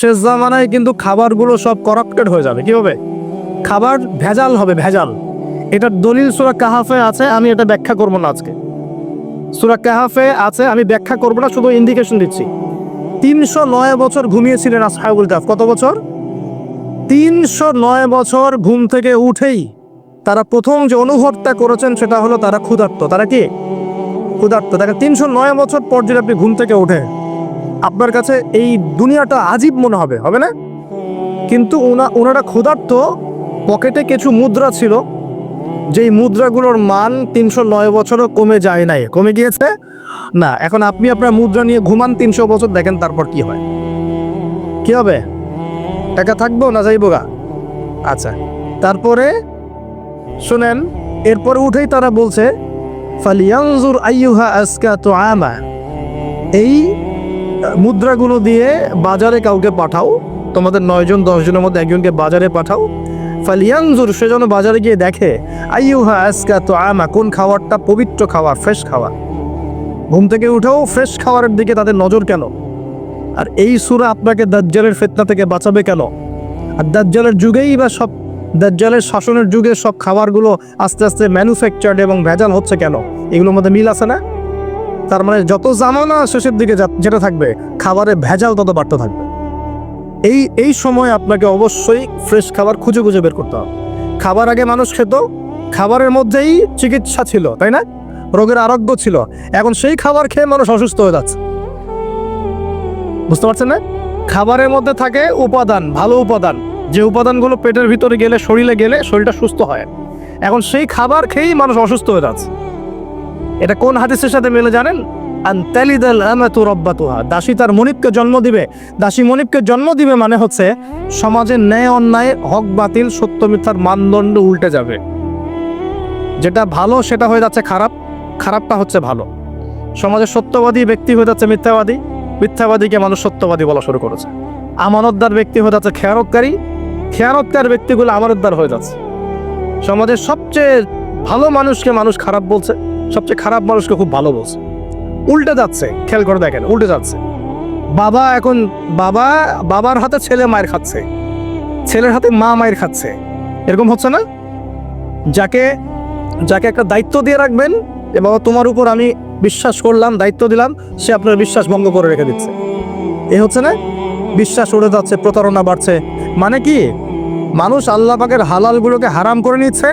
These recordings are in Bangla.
শেষ জামানায় কিন্তু খাবারগুলো সব করাপ্টেড হয়ে যাবে। কি হবে? খাবার ভেজাল হবে, ভেজাল। এটার দলিল সূরা কাহাফে আছে, আমি এটা ব্যাখ্যা করব না আজকে। সূরা কাহাফে আছে, আমি ব্যাখ্যা করব না, শুধু ইন্ডিকেশন দিচ্ছি। 309 বছর ঘুমিয়েছিলেন আসহাবুল কাহফ। কত বছর? 309 বছর ঘুম থেকে উঠেই তারা প্রথম যে অনুভবটা করেছেন সেটা হলো তারা ক্ষুধার্ত। তারা কি ক্ষুধার্ত? দেখেন 309 বছর পর যদি আপনি ঘুম থেকে ওঠে, আপনার কাছে এই দুনিয়াটা আজীব মনে হবে, হবে না? কিন্তু ওনারা ক্ষুধার্ত, পকেটে কিছু মুদ্রা ছিল, যেই মুদ্রাগুলোর মান 309 বছরও কমে যায় নাই। কমে গিয়েছে না। এখন আপনি আপনার মুদ্রা নিয়ে ঘুমান 300 বছর, দেখেন তারপর কি হয়। কি হবে? টাকা থাকবো না যাইবো গা? আচ্ছা, তারপরে শুনেন, এরপরে উঠেই তারা বলছে ফালিয়ানজুর আইয়ুহা আজকা তুআমা, এই মুদ্রাগুলো দিয়ে বাজারে কাউকে পাঠাও, তোমাদের 9 জন 10 জনের মধ্যে একজনকে বাজারে পাঠাও। ফালিয়ানজুর, সে যেন বাজারে গিয়ে দেখে আইয়ুহা আজকা তুআমা, কোন খাবারটা পবিত্র খাবার, ফ্রেশ খাবার। ঘুম থেকে উঠেও ফ্রেশ খাবারের দিকে তাদের নজর কেন? আর এই সূরা আপনাকে দাজ্জালের ফিতনা থেকে বাঁচাবে কেন? আর দাজ্জালের যুগেই বা সব, দাজ্জালের শাসনের যুগে সব খাবারগুলো আস্তে আস্তে ম্যানুফ্যাকচার্ড এবং ভেজাল হচ্ছে কেন? এগুলোর মধ্যে মিল আছে না? তার মানে যত জামানা শেষের দিকে যেটা থাকবে, খাবারে ভেজাল তত বাড়তে থাকবে। এই সময় আপনাকে অবশ্যই ফ্রেশ খাবার খুঁজে খুঁজে বের করতে হবে। খাবার আগে মানুষ খেত, খাবারের মধ্যেই চিকিৎসা ছিল, তাই না? রোগের আরোগ্য ছিল। এখন সেই খাবার খেয়ে মানুষ অসুস্থ হয়ে যাচ্ছে। বুঝতে পারছেন না? খাবারের মধ্যে থাকে উপাদান, ভালো উপাদান, যে উপাদানগুলো পেটের ভিতরে গেলে, শরীরে গেলে শরীরটা সুস্থ হয়। এখন সেই খাবার খেয়েই মানুষ অসুস্থ হয়ে যাচ্ছে। এটা কোন হাদিসের সাথে মিলে জানেন? আনতালিদাল আমাতু রাব্বাতুহা, দাসী তার মনিবকে জন্ম দিবে। দাসী মনিবকে জন্ম দিবে মানে হচ্ছে সমাজের ন্যায় অন্যায়, হক বাতিল, সত্য মিথ্যার মানদণ্ড উল্টে যাবে। যেটা ভালো সেটা হয়ে যাচ্ছে খারাপ, খারাপটা হচ্ছে ভালো। সমাজের সত্যবাদী ব্যক্তি হয়ে যাচ্ছে মিথ্যাবাদী, মিথ্যাবাদীকে মানুষ সত্যবাদী বলা শুরু করেছে। আমানতদার ব্যক্তি হয়ে যাচ্ছে খেয়ানতকারী, খেয়ানতকার ব্যক্তিগুলো আমানতদার হয়ে যাচ্ছে। সমাজের সবচেয়ে ভালো মানুষকে মানুষ খারাপ বলছে, সবচেয়ে খারাপ মানুষকে খুব ভালো বলছে। উল্টে যাচ্ছে, খেয়াল করে দেখেন, উল্টে যাচ্ছে। বাবা এখন বাবার হাতে ছেলে মায়ের খাচ্ছে, ছেলের হাতে মা মায়ের খাচ্ছে। এরকম হচ্ছে না? যাকে একটা দায়িত্ব দিয়ে রাখবেন, যে বাবা তোমার উপর আমি বিশ্বাস করলাম, দায়িত্ব দিলাম, সে আপনার বিশ্বাস ভঙ্গ করে রেখে দিচ্ছে। এ হচ্ছে না? বিশ্বাস উড়ে যাচ্ছে, প্রতারণা বাড়ছে। মানে কি? মানুষ আল্লাহ পাকের হালালগুলোকে হারাম করে নিচ্ছে,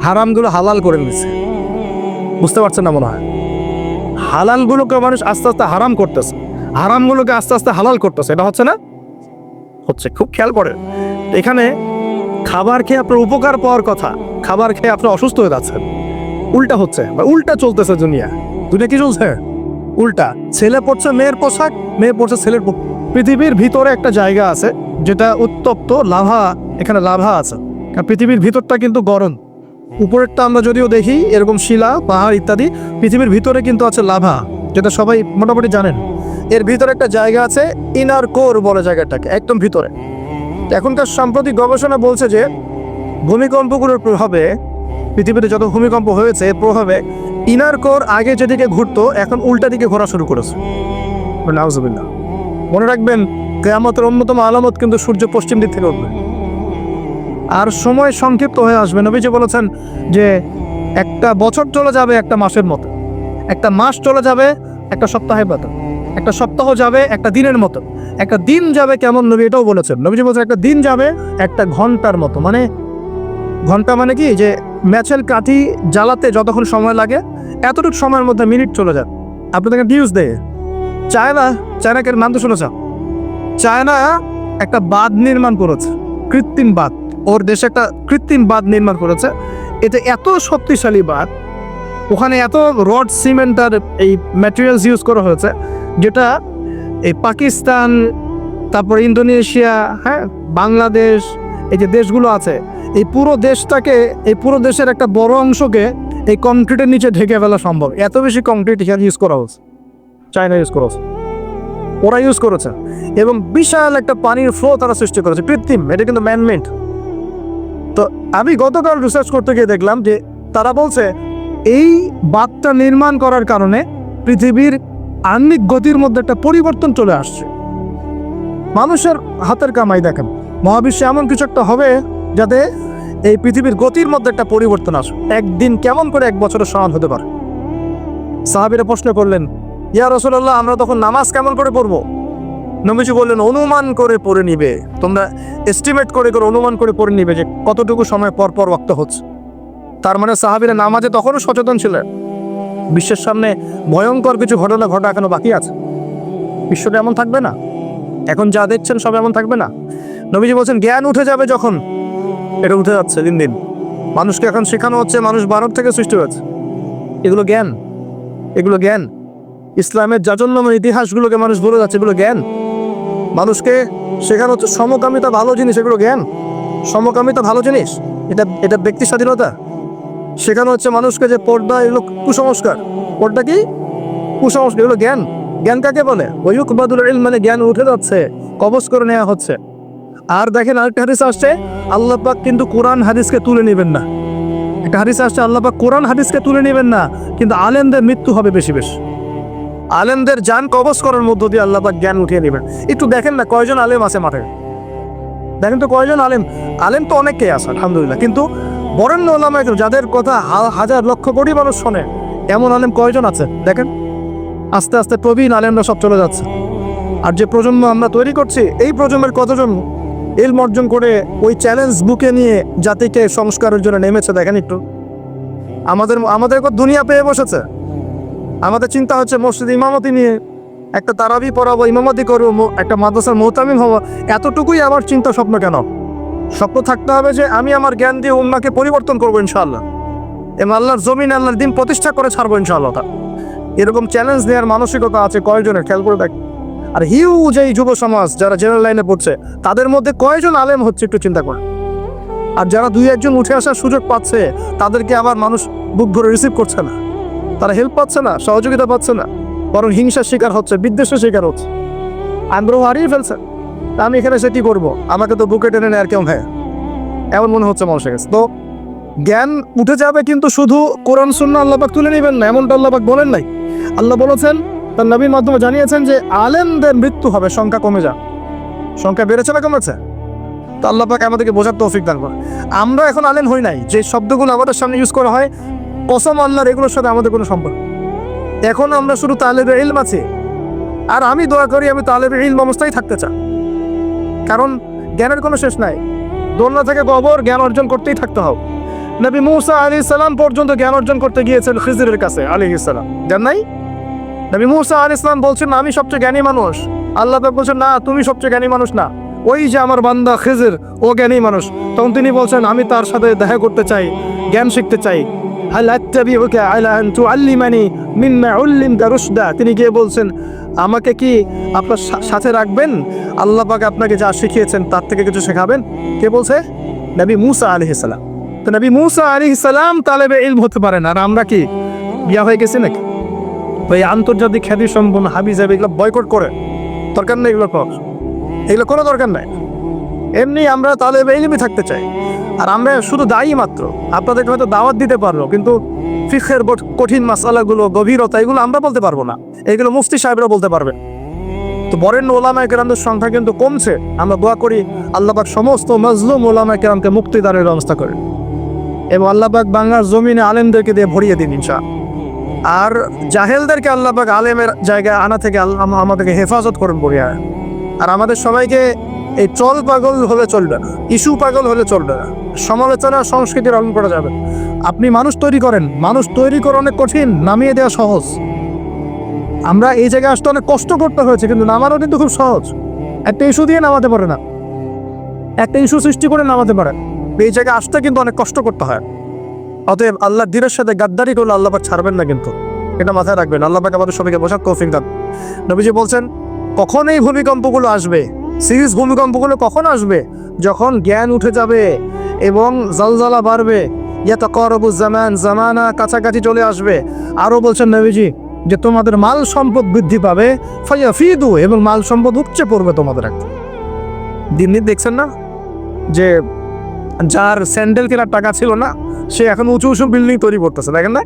হারামগুলো হালাল করে নিচ্ছে। বুঝতে পারছেন না মনে হয়? হালালগুলোকে মানুষ আস্তে আস্তে হারাম করতেছে, হারামগুলোকে আস্তে আস্তে হালাল করতেছে। এটা হচ্ছে না? হচ্ছে। খুব খেয়াল করেন, এখানে খাবার খেয়ে আপনার উপকার পাওয়ার কথা, খাবার খেয়ে আপনি অসুস্থ হয়ে যাচ্ছেন। উল্টা হচ্ছে, উল্টা চলতেছে দুনিয়া। দুনিয়া কি চলছে? উল্টা। ছেলে পড়ছে মেয়ের পোশাক, মেয়ে পড়ছে ছেলের পোশাক। পৃথিবীর ভিতরে একটা জায়গা আছে যেটা উত্তপ্ত, লাভা, এখানে লাভা আছে। আর পৃথিবীর ভিতরটা কিন্তু গরম। উপরেরটা আমরা যদিও দেখি এরকম শিলা, পাহাড় ইত্যাদি, পৃথিবীর ভিতরে কিন্তু আছে লাভা, যেটা সবাই মোটামুটি জানেন। এর ভিতরে একটা জায়গা আছে, ইনার কোর বলে জায়গাটাকে, একদম ভিতরে। এখনকার সাম্প্রতিক গবেষণা বলছে যে ভূমিকম্পগুলোর প্রভাবে, পৃথিবীতে যত ভূমিকম্প হয়েছে এর প্রভাবে ইনার কোর আগে যেদিকে ঘুরতো এখন উল্টা দিকে ঘোরা শুরু করেছে। নাউজুবিল্লাহ। মনে রাখবেন, কিয়ামতের অন্যতম আলামত কিন্তু সূর্য পশ্চিম দিক থেকে উঠবে। আর সময় সংক্ষিপ্ত হয়ে আসবে। নবীজি বলেছেন যে একটা বছর চলে যাবে একটা মাসের মতো, একটা মাস চলে যাবে একটা সপ্তাহের মতো, একটা সপ্তাহ যাবে একটা দিনের মতো, একটা দিন যাবে কেমন, নবী এটাও বলেছেন। নবীজি বলছেন একটা দিন যাবে একটা ঘন্টার মতো। মানে ঘন্টা মানে কি, যে ম্যাচের কাঠি জ্বালাতে যতক্ষণ সময় লাগে এতটুকু সময়ের মধ্যে মিনিট চলে যায়। আপনাদেরকে নিউজ দেয়, চায়নাকে নাম তো শুনেছ? চায়না একটা বাঁধ নির্মাণ করেছে, কৃত্রিম বাঁধ। ওর দেশে একটা কৃত্রিম বাঁধ নির্মাণ করেছে। এটা এত শক্তিশালী বাঁধ, ওখানে এত রড, সিমেন্ট আর এই ম্যাটেরিয়ালস ইউজ করা হয়েছে, যেটা এই পাকিস্তান, তারপর ইন্দোনেশিয়া, হ্যাঁ, বাংলাদেশ, এই যে দেশগুলো আছে, এই পুরো দেশটাকে, এই পুরো দেশের একটা বড় অংশকে এই কংক্রিটের নিচে ঢেকে ফেলা সম্ভব। এত বেশি কংক্রিট এখানে ইউজ করা হচ্ছে, চায়না ইউজ করা হচ্ছে, ওরা ইউজ করেছে। এবং বিশাল একটা পানির ফ্লো তারা সৃষ্টি করেছে, কৃত্রিম। এটা কিন্তু ম্যানমেড। তো আমি গতকাল রিসার্চ করতে গিয়ে দেখলাম যে তারা বলছে এই বাঁধটা নির্মাণ করার কারণে পৃথিবীর আহ্নিক গতির মধ্যে একটা পরিবর্তন চলে আসছে। মানুষের হাতের কামাই দেখেন, মহাবিশ্বে এমন কিছু একটা হবে যাতে এই পৃথিবীর গতির মধ্যে একটা পরিবর্তন আসে। একদিন কেমন করে 1 বছরের সমান হতে পারে? সাহাবীরা প্রশ্ন করলেন, ইয়া রাসূলুল্লাহ, আমরা তখন নামাজ কেমন করে পড়বো? নবীজি বললেন, অনুমান করে পড়ে নিবে, তোমরা এস্টিমেট করে অনুমান করে পড়ে নিবে যে কতটুকু সময় পর পর ওয়াক্ত হচ্ছে। তার মানে সাহাবীরা নামাজে তখনও সচেতন ছিলেন। বিশ্বের সামনে ভয়ঙ্কর কিছু ঘটনা ঘটা এখনো বাকি আছে। বিশ্বটা এমন থাকবে না, এখন যা দেখছেন সব এমন থাকবে না। নবীজি বলছেন, জ্ঞান উঠে যাবে যখন, এটা উঠে যাচ্ছে দিন দিন। মানুষকে এখন শেখানো হচ্ছে মানুষ বানর থেকে সৃষ্টি হয়েছে। এগুলো জ্ঞান, এগুলো জ্ঞান। ইসলামের জাজন্যময় ইতিহাসগুলোকে মানুষ ভুলে যাচ্ছে, এগুলো জ্ঞান। মানুষকে শেখানো হচ্ছে সমকামিতা ভালো জিনিস, এগুলো জ্ঞান। সমকামিতা ভালো জিনিস, এটা ব্যক্তি স্বাধীনতা। শেখানো হচ্ছে মানুষকে যে পর্দা এগুলো কুসংস্কার, পর্দা কি কুসংস্কার, এগুলো জ্ঞান। জ্ঞান কাকে বলে? ওয়ায়ুকবাদুল ইলম, মানে জ্ঞান উঠে যাচ্ছে, কবজ করে নেওয়া হচ্ছে। আর দেখেন আরেকটা হাদিস আসছে, আল্লাহ পাক কিন্তু কোরআন হাদিসকে তুলে নেবেন না। একটা হাদিস আসছে, আল্লাহ পাক কোরআন হাদিসকে তুলে নেবেন না, কিন্তু আলেমদের মৃত্যু হবে বেশি বেশি। আলেমদের জান কবজ করার মধ্য দিয়ে আল্লাহ পাক জ্ঞান উঠিয়ে নেবেন। একটু দেখেন না কয়জন আলেম আছে মাঠে, দেখেন তো কয়জন আলেম। আলেম তো অনেকেই আছে আলহামদুলিল্লাহ, কিন্তু বরেণ্য ওলামা যাদের কথা হাজার লক্ষ কোটি মানুষ শোনে, এমন আলেম কয়জন আছে দেখেন। আস্তে আস্তে প্রবীণ আলেমরা সব চলে যাচ্ছে। আর যে প্রজন্ম আমরা তৈরি করছি, এই প্রজন্মের কতজন ইলম অর্জন করে ওই চ্যালেঞ্জ বুকে নিয়ে জাতিকে সংস্কারের জন্য নেমেছে দেখেন একটু। আমাদের দুনিয়া পেয়ে বসেছে। আমাদের চিন্তা হচ্ছে মসজিদ ইমামতি নিয়ে, একটা তারাবি পড়াবো, ইমামতি করবো, একটা মাদ্রাসার মুহতামিম হবো। এতটুকুই আমার চিন্তা স্বপ্ন কেন? স্বপ্ন থাকতে হবে যে আমি আমার জ্ঞান দিয়ে উম্মাকে পরিবর্তন করবো ইনশাআল্লাহ, এবং আল্লাহর জমিন আল্লাহর দিন প্রতিষ্ঠা করে ছাড়বো ইনশাআল্লাহ। এরকম চ্যালেঞ্জ নেওয়ার মানসিকতা আছে কয়জনের, খেয়াল করে দেখ। আর হিউজ এই যুব সমাজ যারা জেনারেল লাইনে পড়ছে, তাদের মধ্যে কয়জন আলেম হচ্ছে একটু চিন্তা করে। আর যারা 2-1 জন উঠে আসার সুযোগ পাচ্ছে, তাদেরকে আবার মানুষ বুক ভরে রিসিভ করছে না, তারা হেল্প পাচ্ছে না, সহযোগিতা পাচ্ছে না, বরং হিংসার শিকার হচ্ছে, বিদ্বেষের শিকার হচ্ছে, আগ্রহ হারিয়ে ফেলছে। আমি এখানে সে কি করবো, আমাকে তো বুকে টেনে নেয় আর কেউ ভাই, এমন মনে হচ্ছে মানুষের কাছে। তো জ্ঞান উঠে যাবে, কিন্তু শুধু কোরআন সুন্নাহ আল্লাহ পাক তুলে নেবেন না, এমনটা আল্লাহ পাক বলেন নাই। আল্লাহ বলেছেন, তার নবীর মাধ্যমে জানিয়েছেন যে আলেমদের মৃত্যু হবে, সংখ্যা কমে যাবে। সংখ্যা বেড়েছে না কমেছে? তো আল্লাহ পাক আমাদেরকে বোঝার তৌফিক দান করে। আমরা এখন আলেম হই নাই, যে শব্দগুলো আমাদের সামনে ইউজ করা হয়, কসম আল্লাহর, এগুলোর সাথে আমাদের কোনো সম্পর্ক। এখন আমরা শুধু তালেবে ইলম আছি। আর আমি দোয়া করি আমি তালেবে ইলম অবস্থায় থাকতে চাই, কারণ জ্ঞানের কোনো শেষ নাই। দোলনা থেকে কবর, জ্ঞান অর্জন করতেই থাকতে হবে। নবী মূসা আলাইহিস সালাম পর্যন্ত জ্ঞান অর্জন করতে গিয়েছেন খিজিরের কাছে আলাইহিস সালাম, জান নাই? নবী মূসা আলাইহিস সালাম বলছেন আমি সবচেয়ে জ্ঞানী মানুষ। আল্লাহ পাক বলছেন না, তুমি সবচেয়ে জ্ঞানী মানুষ না, ওই যে আমার বান্দা খিজির, ও জ্ঞানী মানুষ। তখন তিনি বলছেন আমি তার সাথে দেখা করতে চাই, জ্ঞান শিখতে চাই। হাল আত্তাবিউকা আলা আন তুআল্লিমানি মিম্মা উল্লিমতা রুশদা। তিনি গিয়ে বলছেন, আমাকে কি আপনার সাথে রাখবেন? আল্লাহ পাক আপনাকে যা শিখিয়েছেন তার থেকে কিছু শেখাবেন। কে বলছে? নবী মূসা আলাইহিস সালাম। তো নবী মূসা আলাইহিস সালাম তালেবে ইলম হতে পারেন, আর আমরা কি বিয়া হয়ে গেছি নাকি? ওই আন্তর্জাতিক খ্যাতি সম্পন্ন হাবিজাবি এগুলো বয়কট করে দরকার নেই, এগুলো কোনো দরকার নাই। এমনি আমরা তালেবে ইলমই থাকতে চাই। আর আমরা শুধু দায়ী মাত্র, আপনাদেরকে হয়তো দাওয়াত দিতে পারবো, কিন্তু ফিকহের কঠিন মাসালাগুলো, গভীরতা, এগুলো আমরা বলতে পারবো না, এগুলো মুফতি সাহেবরা বলতে পারবে। তো বরেণ্য ওলামায়ে কেরামদের সংখ্যা কিন্তু কমছে। আমরা দোয়া করি আল্লাহ পাক সমস্ত মাজলুম ওলামায়ে কেরামকে মুক্তিদানের ব্যবস্থা করেন, এবং আল্লাহ পাক বাংলার জমিনে আলেমদেরকে দিয়ে ভরিয়ে দিন ইনশাআল্লাহ। আর জাহেলদেরকে আল্লাহ পাক আলেমের জায়গায় আনা থেকে আল্লাহ আমাদেরকে হেফাজত করেন বলিয়া। আর আমাদের সবাইকে এই চল পাগল হলে চলবে না, ইস্যু পাগল হলে চলবে না, সমালোচনা সংস্কৃতি রং করা যাবে। আপনি মানুষ তৈরি করেন, মানুষ তৈরি করা অনেক কঠিন, নামিয়ে দেওয়া সহজ। আমরা এই জায়গায় আসতে অনেক কষ্ট করতে হয়েছে, কিন্তু নামানো কিন্তু খুব সহজ। একটা ইস্যু দিয়ে নামাতে পারে না, একটা ইস্যু সৃষ্টি করে নামাতে পারে। এই জায়গায় আসতে কিন্তু অনেক কষ্ট করতে হয়। অতএব আল্লাহ দিনের সাথে গাদ্দারি করলে আল্লাহ পাক ছাড়বেন না, কিন্তু এটা মাথায় রাখবেন। আল্লাহ পাক আমাদের সবাইকে বোঝার তৌফিক দান। নবীজি বলছেন, কখন এই ভূমিকম্পগুলো আসবে, সিরিজ ভূমিকম্পগুলো কখন আসবে? যখন জ্ঞান উঠে যাবে এবং জালজালা বাড়বে, ইয়াতাকারাবু জামান, জামানা কাছাকাছি চলে আসবে। আরও বলছেন নবীজি যে তোমাদের মাল সম্পদ বৃদ্ধি পাবে, ফায়াফিদু, এবং মাল সম্পদ উপচে পড়বে তোমাদের। একটা দিন দিন দেখছেন না যে যার স্যান্ডেল কেনার টাকা ছিল না, সে এখন উঁচু উঁচু বিল্ডিং তৈরি করতেছে, দেখেন না?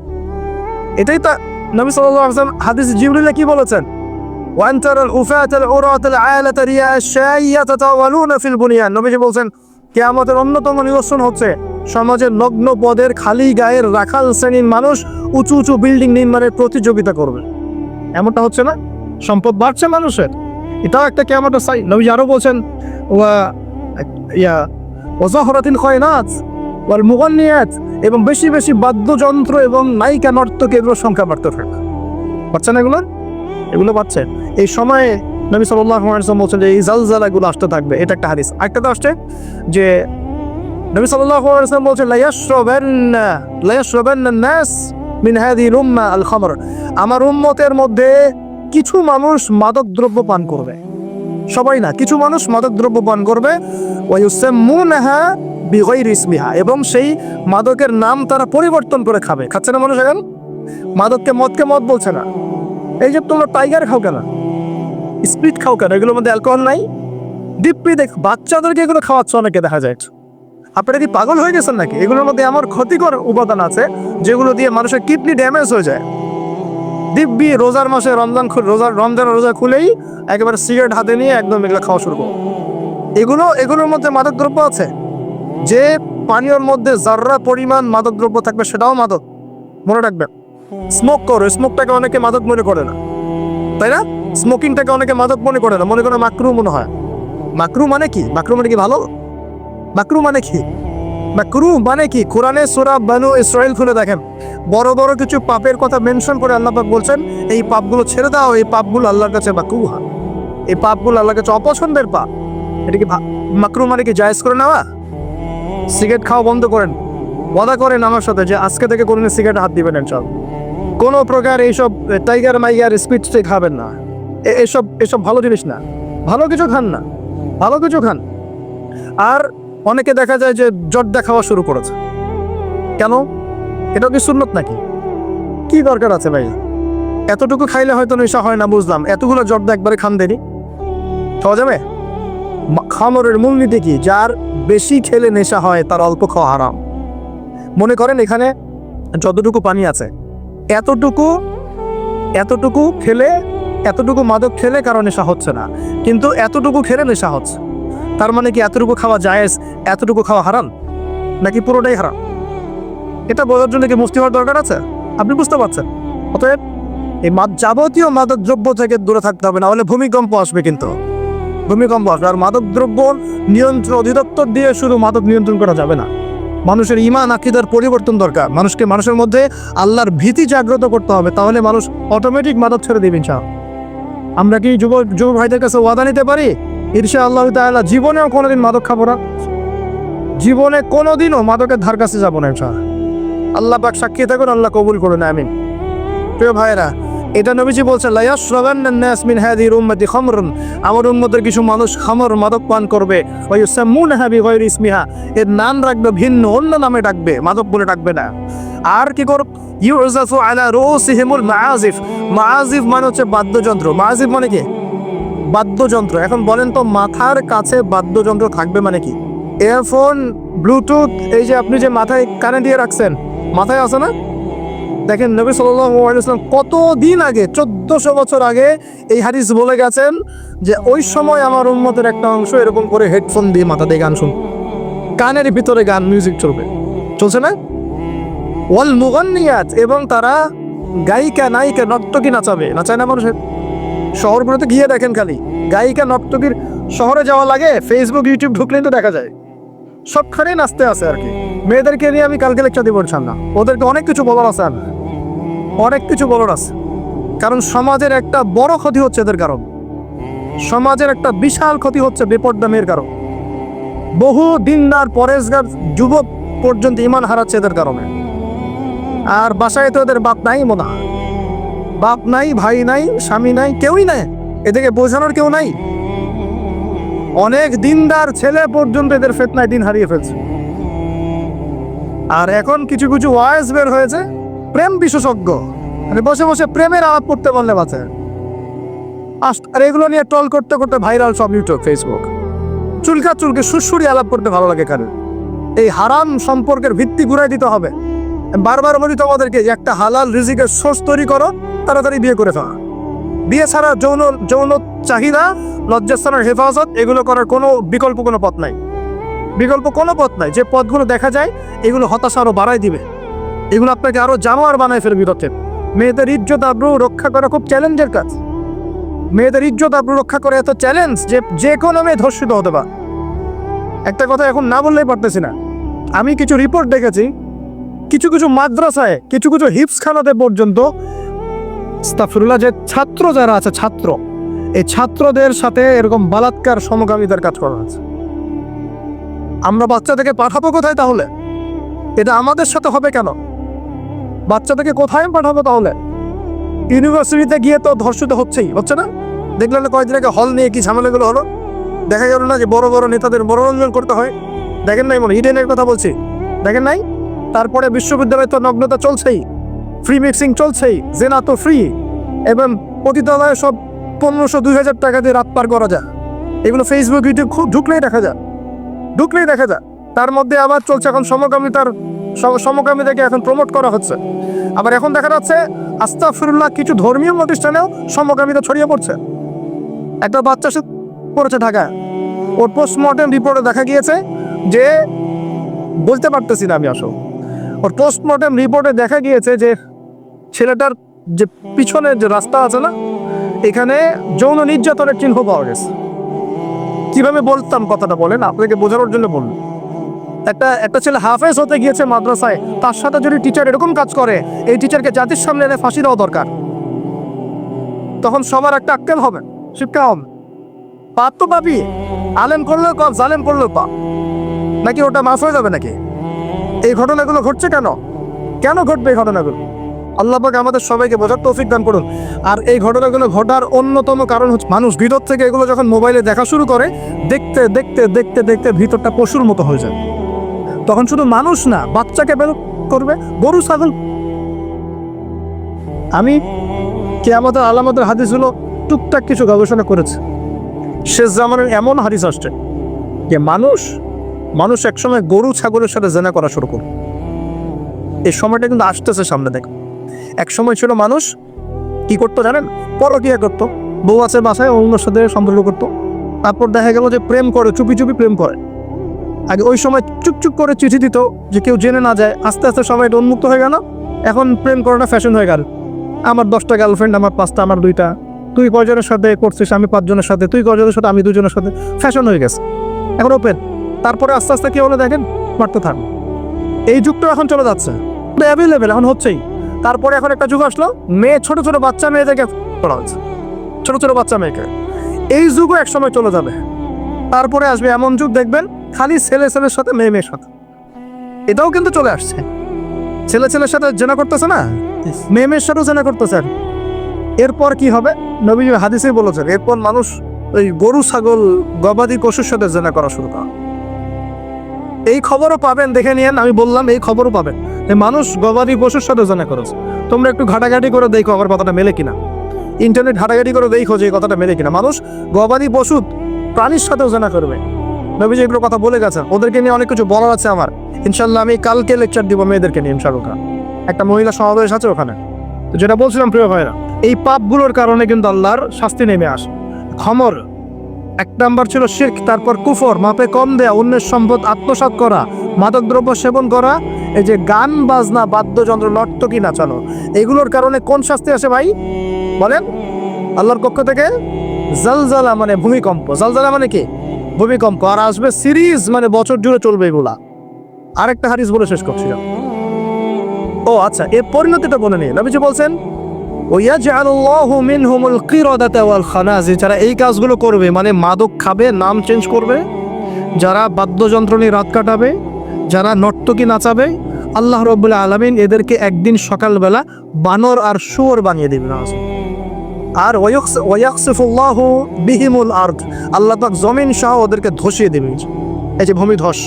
এটাই তা নবী সাল্লাল্লাহু আলাইহি ওয়াসাল্লাম হাদিস জিবরিলে কি বলেছেন? ওয়ান তারাল উফাতাল উরাতাল আয়ালাতা রিয়া আশ-শাই ইয়াতাতাওয়ালুনা ফিল বুনিয়ান। নবীজি বলেন কিয়ামতের অন্যতম নিদর্শন হচ্ছে সমাজের নগ্ন পদের খালি গায়ের রাখাল শ্রেণীর মানুষ উঁচু উঁচু বিল্ডিং নির্মাণের প্রতিযোগিতা করবে। এমনটা হচ্ছে না? সম্পদ বাড়ছে মানুষের, এটাও একটা কিয়ামতের সাইন। নবীজি আরো বলছেন ওয়াজাহরাতিল খায়নাত ওয়াল মুগান্নিয়াত, এবং বেশি বেশি বাদ্যযন্ত্র এবং নায়িকা নর্তক এগুলোর সংখ্যা বাড়তে থাকে। পাচ্ছেন এগুলো পাচ্ছে। এই সময়ে নবী সাল্লাল্লাহু আলাইহি ওয়াসাল্লাম বলছেন যে এই জালজালাগুলো আসতে থাকবে। এটা একটা হাদিস। আরেকটা তো আসছে যে নবী সাল্লাল্লাহু আলাইহি ওয়াসাল্লাম বলছেন লা ইয়াশরাবান্না নাস মিন হাযিহিল উম্মাহ আল খামর, আমার উম্মতের মধ্যে কিছু মানুষ মাদক দ্রব্য পান করবে। সবাই না, কিছু মানুষ মাদক দ্রব্য পান করবে। ওয়া ইউসাম্মুনাহা বিগাইরি ইসমিহা, এবং সেই মাদকের নাম তারা পরিবর্তন করে খাবে। খাচ্ছে না মানুষ এখন? মদকে মদ বলছে না। এই যে তোমরা টাইগার খাও কেন, স্পিরিট খাও কেন, এগুলোর মধ্যে অ্যালকোহল নাই? দিব্যি দেখ, বাচ্চাদেরকে এগুলো খাওয়াচ্ছে অনেকে দেখা যায়। আপনারা কি পাগল হয়ে গেছেন নাকি? এগুলোর মধ্যে এমন ক্ষতিকর উপাদান আছে যেগুলো দিয়ে মানুষের কিডনি ড্যামেজ হয়ে যায়। দিব্যি রোজার মাসে রমজানের রোজা খুলেই একেবারে সিগারেট হাতে নিয়ে একদম এগুলো খাওয়া শুরু করো। এগুলোর মধ্যে মাদক দ্রব্য আছে। যে পানীয়র মধ্যে যার্রা পরিমাণ মাদক দ্রব্য থাকবে সেটাও মাদক, মনে রাখবেন। স্মোক করো, স্মোকটাকে অনেকে মাদক মনে করে না, তাই না? স্মোকিংটাকে অনেকে মাদক মনে করে না, মনে করে মাকরু মনে হয়। মাকরু মানে কি? মাকরু মানে কি ভালো? মাকরু মানে কি? মাকরু মানে কি? কোরআনে সূরা বানু ইসরাইল খুলে দেখেন, বড় বড় কিছু পাপের কথা মেনশন করে আল্লাহ পাক বলছেন এই পাপগুলো ছেড়ে দাও, এই পাপগুলো আল্লাহর কাছে মাকরুহ, এই পাপগুলো আল্লাহর কাছে অপছন্দের পাপ। এটা কি মাকরু মানে কি জায়েজ করে নেওয়া? সিগারেট খাওয়া বন্ধ করেন, ওয়াদা করেন আমার সাথে যে আজকে থেকে কোনোদিন সিগারেট হাত দিবেন না। কোনো প্রকার এইসব টাইগার মাইগার স্পিড খাবেন না। এসব ভালো জিনিস না, ভালো কিছু খান না, ভালো কিছু খান। আর অনেকে দেখা যায় যে জর্দা খাওয়া শুরু করেছে। কেন? এটা কি সুন্নত নাকি? কি দরকার আছে ভাই? এতটুকু খাইলে হয়তো নেশা হয় না, বুঝলাম। এতগুলো জর্দা একবারে খান দেরি খাওয়া যাবে? খামরের মূলনীতি কি? যার বেশি খেলে নেশা হয় তার অল্প খাওয়া হারাম। মনে করেন এখানে যতটুকু পানি আছে এতটুকু খেলে, এতটুকু মাদক খেলে কারো নেশা হচ্ছে না, কিন্তু এতটুকু খেলে নেশা হচ্ছে। তার মানে কি এতটুকু খাওয়া জায়েজ, এতটুকু খাওয়া হারাম, নাকি পুরোটাই হারাম? এটা বোঝার জন্য কি মুফতি হওয়ার দরকার আছে? আপনি বুঝতে পারছেন? অতএব এই যাবতীয় মাদক দ্রব্য থেকে দূরে থাকতে হবে, না হলে ভূমিকম্প আসবে। কিন্তু ভূমিকম্প আসবে। আর মাদক দ্রব্য নিয়ন্ত্রণ অধিদপ্তর দিয়ে শুধু মাদক নিয়ন্ত্রণ করা যাবে না। মানুষের ঈমান আকীদার পরিবর্তন দরকার। মানুষের মধ্যে আল্লাহর ভীতি জাগ্রত করতে হবে, তাহলে মানুষ অটোমেটিক মাদক ছেড়ে দেবে ইনশাআল্লাহ। আমরা কি যুব ভাইদের কাছে ওয়াদা নিতে পারি ইনশাআল্লাহ তাআলা জীবনেও কোনোদিন মাদক খাবো না, জীবনে কোনোদিনও মাদকের ধার কাছে যাবো না ইনশাআল্লাহ? আল্লাহ পাক সাক্ষী থাকুন, আল্লাহ কবুল করুন, আমিন। প্রিয় ভাইরা, এটা নবীজি বলছেন লা ইয়াশরাবান্না নাস মিন হাযিহিল উম্মতি খামরুন, আমার উম্মতের কিছু মানুষ খামর মাদক পান করবে। ওয়া ইউসাম্মুনাহা বিগাইরি ইসমিহা, এর নাম রাখবে ভিন্ন, অন্য নামে ডাকবে, মাদক বলে ডাকবে না। আর কি করব? ইউজাফু আলা রুসিহিমুল মাআজিফ, মাআজিফ মানে হচ্ছে বাদ্যযন্ত্র। মাআজিফ মানে কি? বাদ্যযন্ত্র। এখন বলেন তো, মাথার কাছে বাদ্যযন্ত্র থাকবে মানে কি? ইয়ারফোন, ব্লুটুথ, এই যে আপনি যে মাথায় কানে দিয়ে রাখছেন, মাথায় আছে না? দেখেন নবী সাল্লাল্লাহু আলাইহি ওয়াসাল্লাম কতদিন আগে, 1400 বছর আগে এই হাদিস বলে গেছেন যে ওই সময় আমার উম্মতের একটা অংশ এরকম করে হেডফোন দিয়ে মাথা দিয়ে গান শুনবে, কানের ভিতরে গান মিউজিক চলছে না? ওয়াল মুগান্নিয়াত, এবং তারা গায়িকা নায়িকা নর্তকী নাচায় না মানুষের? শহরগুলোতে গিয়ে দেখেন, খালি গায়িকা নর্তকীর শহরে যাওয়া লাগে, ফেসবুক ইউটিউব ঢুকলেই তো দেখা যায় সবখানেই নাচতে আছে আর কি। মেয়েদেরকে নিয়ে আমি কালকে লেকচার দিব ইনশাআল্লাহ। ওদেরকে অনেক কিছু বলার আছে, অনেক কিছু বলার আছে। কারণ সমাজের একটা বড় ক্ষতি হচ্ছে এদের কারণ, সমাজের একটা বিশাল ক্ষতি হচ্ছে বেপর্দা মেয়ের কারণ। বহু দিনদার পরেশগার যুবক পর্যন্ত ঈমান হারাচ্ছে এদের কারণে। আর বাসায় তো এদের বাপ নাই, মনে হয় বাপ নাই, ভাই নাই, স্বামী নাই, কেউই নাই, এদেরকে বোঝানোর কেউ নাই। অনেক দিনদার ছেলে পর্যন্ত এদের ফিতনায় দিন হারিয়ে ফেলছে। আর এখন কিছু কিছু ওয়াইজ বের হয়েছে, প্রেম বিশেষজ্ঞ, মানে বসে বসে প্রেমের আলাপ করতে বললে বাঁচে। আর এগুলো নিয়ে ট্রল করতে করতে ভাইরাল সব ইউটিউব, ফেসবুক। চুলকে সুরসুরি আলাপ করতে ভালো লাগে কারণ এই হারাম সম্পর্কের ভিত্তি ঘুরাই দিতে হবে। বারবার বলি তোমাদেরকে যে একটা হালাল রিজিকের সোর্স তৈরি করো, তাড়াতাড়ি বিয়ে করে ফেলা। বিয়ে ছাড়া যৌন যৌন চাহিদা, লজ্জাস্থানের হেফাজত, এগুলো করার কোনো বিকল্প কোনো পথ নাই। বিকল্প কোনো পথ নাই। যে পথগুলো দেখা যায় এগুলো হতাশা আরও বাড়াই দিবে, এগুলো আপনাকে আরও জানোয়ার বানায় ফেলবে বিরতে। মেয়েদের ইজ্জত আবরু রক্ষা করা খুব চ্যালেঞ্জের কাজ। মেয়েদের ইজ্জত আবরু রক্ষা করা এত চ্যালেঞ্জ যে কোনো মেয়ে ধর্ষিত হতে পারে। একটা কথা এখন না বললেই পারতেছি না, আমি কিছু রিপোর্ট দেখেছি কিছু কিছু মাদ্রাসায়, কিছু কিছু হিফজখানাতে পর্যন্ত আস্তাগফিরুল্লাহ, যে ছাত্র যারা আছে, ছাত্র, এই ছাত্রদের সাথে এরকম বালাৎকার সমকামিতার কাজ করা হচ্ছে। আমরা বাচ্চাদেরকে পাঠাবো কোথায় তাহলে? এটা আমাদের সাথে হবে কেন? বাচ্চাদেরকে কোথায় পাঠাবো তাহলে? ইউনিভার্সিটিতে গিয়ে তো ধর্ষিত হচ্ছে না? দেখলেন কয়েকদিন আগে হল নিয়ে কি ঝামেলাগুলো হলো? দেখা গেল না যে বড় বড় নেতাদের মনোরঞ্জন করতে হয়? দেখেন নাই? মনে ইডেনের কথা বলছি, দেখেন নাই? তারপরে বিশ্ববিদ্যালয়ে তো নগ্নতা চলছেই, ফ্রি মিক্সিং চলছেই, জেনা তো ফ্রি, এবং পতিতালয়ে সব 1500-2000 টাকা দিয়ে রাত পার করা যায়। এগুলো ফেসবুক, ইউটিউব খুব ঢুকলেই দেখা যায়। তার মধ্যে আবার চলছে এখন সমকামিতাকে এখন প্রমোট করা হচ্ছে। আবার এখন দেখা যাচ্ছে আস্তাগফিরুল্লাহ কিছু ধর্মীয় প্রতিষ্ঠানেও সমকামিতা ছড়িয়ে পড়ছে। একটা বাচ্চা সে পড়েছে ঢাকায়, ওর পোস্টমর্টেম রিপোর্টে দেখা গিয়েছে যে, বলতে পারতেছি না আমি আসলে, ওর পোস্টমর্টেম রিপোর্টে দেখা গিয়েছে যে ছেলেটার যে পিছনের যে রাস্তা আছে না, এখানে যৌন নির্যাতনের চিহ্ন পাওয়া গেছে। কিভাবে বলতাম কথাটা বলেন, আপনাকে বোঝানোর জন্য বলুন। একটা ছেলে হাফেজ হতে গিয়েছে মাদ্রাসায়, তার সাথে যদি টিচার এরকম কাজ করে, এই টিচারকে জাতির সামনে এনে ফাঁসি দেওয়া দরকার। তখন সবার একটা আক্কেল হবে, শিক্ষা হবে। পাপ তো পাবি, আলেম করলেও পাপ, জালেম করলেও পাপ, নাকি ওটা মাফ হয়ে যাবে নাকি? এই ঘটনাগুলো ঘটছে কেন ঘটবে এই ঘটনাগুলো? আল্লাহ পাক আমাদের সবাইকে বোঝার তৌফিক দান করুন। আর এই ঘটনাগুলো ঘটার অন্যতম কারণ হচ্ছে মানুষ ভিতর থেকে এগুলো যখন মোবাইলে দেখা শুরু করে, দেখতে দেখতে দেখতে দেখতে ভিতরটা পশুর মতো হয়ে যায়। তখন শুধু মানুষ না, বাচ্চাকে বের করবে, গরু ছাগল। আমি কিয়ামতের আলামতের হাদিসগুলো টুকটাক কিছু গবেষণা করেছি। শেষ জামানের এমন হাদিস আসছে যে মানুষ একসময় গরু ছাগলের সাথে জেনা করা শুরু করবে। এই সময়টা কিন্তু আসতেছে সামনে। দেখ, এক সময় ছিল মানুষ কি করতো জানেন? পরকীয়া করতো, বউ আছে বাসায়, অন্যের সাথে সম্পর্ক করতো। তারপর দেখা গেল যে প্রেম করে, চুপি চুপি প্রেম করে। আগে ওই সময় চুপচুপ করে চিঠি দিত যে কেউ জেনে না যায়। আস্তে আস্তে সবাই এটা উন্মুক্ত হয়ে গেল। এখন প্রেম করাটা ফ্যাশন হয়ে গেল। আমার 10টা গার্লফ্রেন্ড, আমার 5টা, আমার 2টা, তুই কয়জনের সাথে করছিস, আমি 5 জনের সাথে, তুই কয়জনের সাথে, আমি 2 জনের সাথে, ফ্যাশন হয়ে গেছে। এখন ওপেন। তারপরে আস্তে আস্তে কি হলো দেখেন, মারতে থাক। এই যুগটা এখন চলে যাচ্ছে, অ্যাভেলেবেল এখন হচ্ছেই। তারপরে এখন একটা যুগ আসলো, ছোট ছোট বাচ্চা মেয়েদেরকে পড়া হচ্ছে, ছোট ছোট বাচ্চা মেয়েকে। এই যুগও এক সময় চলে যাবে। তারপরে আসবে এমন যুগ দেখবেন খালি ছেলের সাথে মেয়ের সাথে। এটাও কিন্তু চলে আসছে। ছেলের সাথে জেনা করতেছে না, মেয়ের সাথেও জেনা করতেছে। এরপর কি হবে? নবীজি হাদিসে বলেছেন, এরপর মানুষ ওই গরু ছাগল গবাদি পশুর সাথে জেনা করা শুরু করে। এই খবরও পাবেন, দেখে নিয়েন। আমি বললাম এই খবরও পাবেন যে মানুষ গবাদি পশুর সাথে জেনা করেছে। তোমরা একটু ঘাটাঘাটি করে দেখো আমার কথাটা মেলে কিনা। ইন্টারনেট ঘাটাঘাটি করে দেখো যে এই কথাটা মেলে কিনা। মানুষ গবাদি পশু প্রাণীর সাথেও জেনা করবে। নবীজি এগুলো কথা বলে গেছেন। ওদেরকে নিয়ে অনেক কিছু বলার আছে আমার। ইনশাল্লাহ আমি কালকে লেকচার দিব মেয়েদেরকে নিয়ে ইনশাল্লাহ। একটা মহিলা সমাবেশ আছে ওখানে। তো যেটা বলছিলাম প্রিয় ভাইরা, এই পাপগুলোর কারণে কিন্তু আল্লাহর শাস্তি নেমে আসে। খমর 1 নাম্বার ছিল শিরক, তারপর কুফর, মাপে কম দেয়া, অন্যের সম্পদ আত্মসাৎ করা, মাদক দ্রব্য সেবন করা, এই যে গান বাজনা, বাদ্যযন্ত্র, নর্তকী নাচানো, এগুলোর কারণে কোন শাস্তি আসে ভাই বলেন? আল্লাহর পক্ষ থেকে জালজালা মানে ভূমিকম্প। জালজালা মানে কি? ভূমিকম্প। আর আসবে সিরিজ, মানে বছর জুড়ে চলবে এগুলা। আরেকটা হাদিস বলে শেষ করছিলাম। ও আচ্ছা, এর পরিণতিটা বলে নিন। নবীজি বলছেন, ওয়াজআলুল্লাহু মিনহুমুল কিরাদাতা ওয়াল খানাজির, যারা এই কাজগুলো করবে, মানে মাদক খাবে, নাম চেঞ্জ করবে, যারা বাদ্যযন্ত্র নিয়ে রাত কাটাবে, যারা নর্তকী নাচাবে, আল্লাহ রাব্বুল আলামিন এদেরকে একদিন সকালবেলা বানর আর শুয়োর বানিয়ে দিবেন। আর ওয়ায়াকসিফুল্লাহু বিহিমুল আরদ, আল্লাহ পাক জমিন সহ ওদেরকে ধসিয়ে দিবেন। এই যে ভূমিধস।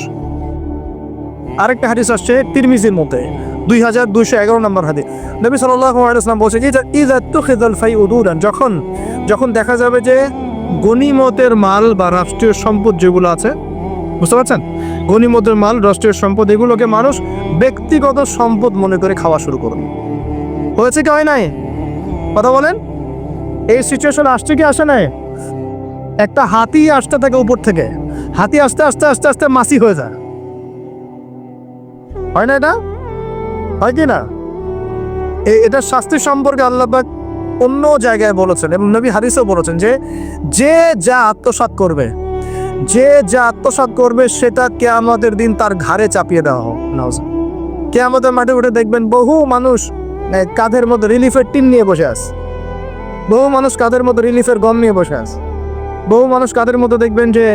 আরেকটা হাদিস আসছে তিরমিজির মধ্যে, 2211 নম্বর হাদিস। নবী সাল্লাল্লাহু আলাইহি ওয়াসাল্লাম বলেছেন, ইযা তুখিযাল ফাইউ দুরান, যখন দেখা যাবে যে গনিমতের মাল বা রাষ্ট্রীয় সম্পদ যেগুলো আছে, বুঝতে পারছেন, গনিমতের মাল, রাষ্ট্রীয় সম্পদ, এগুলোকে মানুষ ব্যক্তিগত সম্পদ মনে করে খাওয়া শুরু করবে। হয়েছে কি হয় নাই? কথা বলেন। এই সিচুয়েশন আসছে কি আসে নাই? একটা হাতি আসতে থাকে উপর থেকে, হাতি আস্তে আস্তে আস্তে আস্তে মাসি হয়ে যায়, হয় না? এটা হয় কি না? এটা শাস্তি সম্পর্কে আল্লাহ পাক অন্য জায়গায় বলেছেন এবং নবী হাদিসেও বলেছেন যে যে যা আত্মসাৎ করবে, যে যা আত্মসাৎ করবে সেটা কিয়ামতের দিন তার ঘাড়ে চাপিয়ে দেওয়া হোক। কিয়ামতের মাঠে উঠে দেখবেন বহু মানুষ কাঁধের মধ্যে রিলিফের টিন নিয়ে বসে আছে, বহু মানুষ কাঁধের মধ্যে রিলিফের গম নিয়ে বসে আছে, বহু মানুষ কাঁধের মধ্যে দেখবেন যে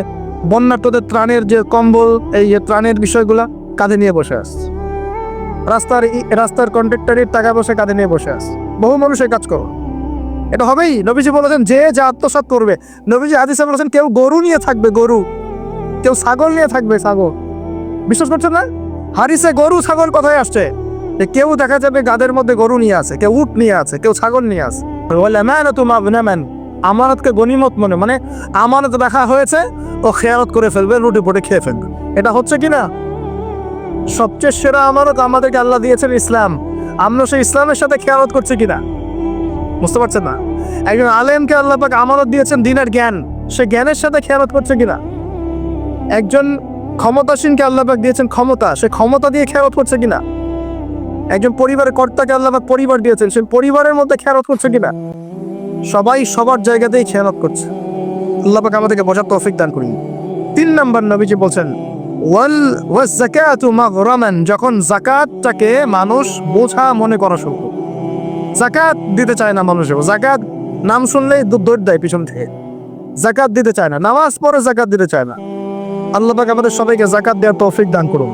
বন্যার্তদের ত্রাণের যে কম্বল, এই ত্রাণের বিষয়গুলা কাঁধে নিয়ে বসে আছে, রাস্তার কন্ট্রাক্টরের টাকা বসে কাঁধে নিয়ে বসে আছে। বহু মানুষ এই কাজ করো, এটা হবেই। নবীজি বলেছেন যে যা আত্মসাৎ করবে। নবীজি হাদিসে বলেছেন কেউ গরু নিয়ে থাকবে, গরু, কেউ ছাগল নিয়ে থাকবে, ছাগল। বিশ্বাস করছেন না? হাদিসে গরু ছাগল কথাই আসছে। কেউ দেখা যাবে গাদের মধ্যে গরু নিয়ে আছে, কেউ উট নিয়ে আছে, কেউ ছাগল নিয়ে আছে। আমানতকে গনিমত মানে আমানত দেখা হয়েছে, ও খেয়ালত করে ফেলবে, রুটি পটে খেয়ে ফেলবে। এটা হচ্ছে কিনা? সবচেয়ে সেরা আমানত আমাদেরকে আল্লাহ দিয়েছেন ইসলাম। আমরা সেই ইসলামের সাথে খেয়ালত করছি কিনা বুঝতে পারছেন না? একজন আলেমকে আল্লাহ পাক আমানত দিয়েছেন দিনের জ্ঞান, সে জ্ঞানের সাথে খেয়ালত করছে কিনা? একজন ক্ষমতাসীনকে আল্লাহ পাক দিয়েছেন ক্ষমতা, সে ক্ষমতা দিয়ে খেয়ালত করছে কিনা? একজন পরিবারের কর্তাকে আল্লাহ পাক পরিবার দিয়েছেন, সে পরিবারের মধ্যে খেয়ালত করছে কিনা? সবাই সবার জায়গাতেই খেয়ালত করছে। আল্লাহ পাক আমাদেরকে বোঝার তৌফিক দান করুন। 3 নম্বর নবীজি বলছেন ওয়াল যাকাতু মাগরামান, যখন যাকাতটাকে মানুষ বোঝা মনে করা শুরু করে। যাকাত দিতে চায় না মানুষ, যাকাত নাম শুনলেই দৌড় দেয় পিছন থেকে, যাকাত দিতে চায় না, নামাজ পড়ে যাকাত দিতে চায় না। আল্লাহ পাক আমাদের সবাইকে যাকাত দেওয়ার তৌফিক দান করুন।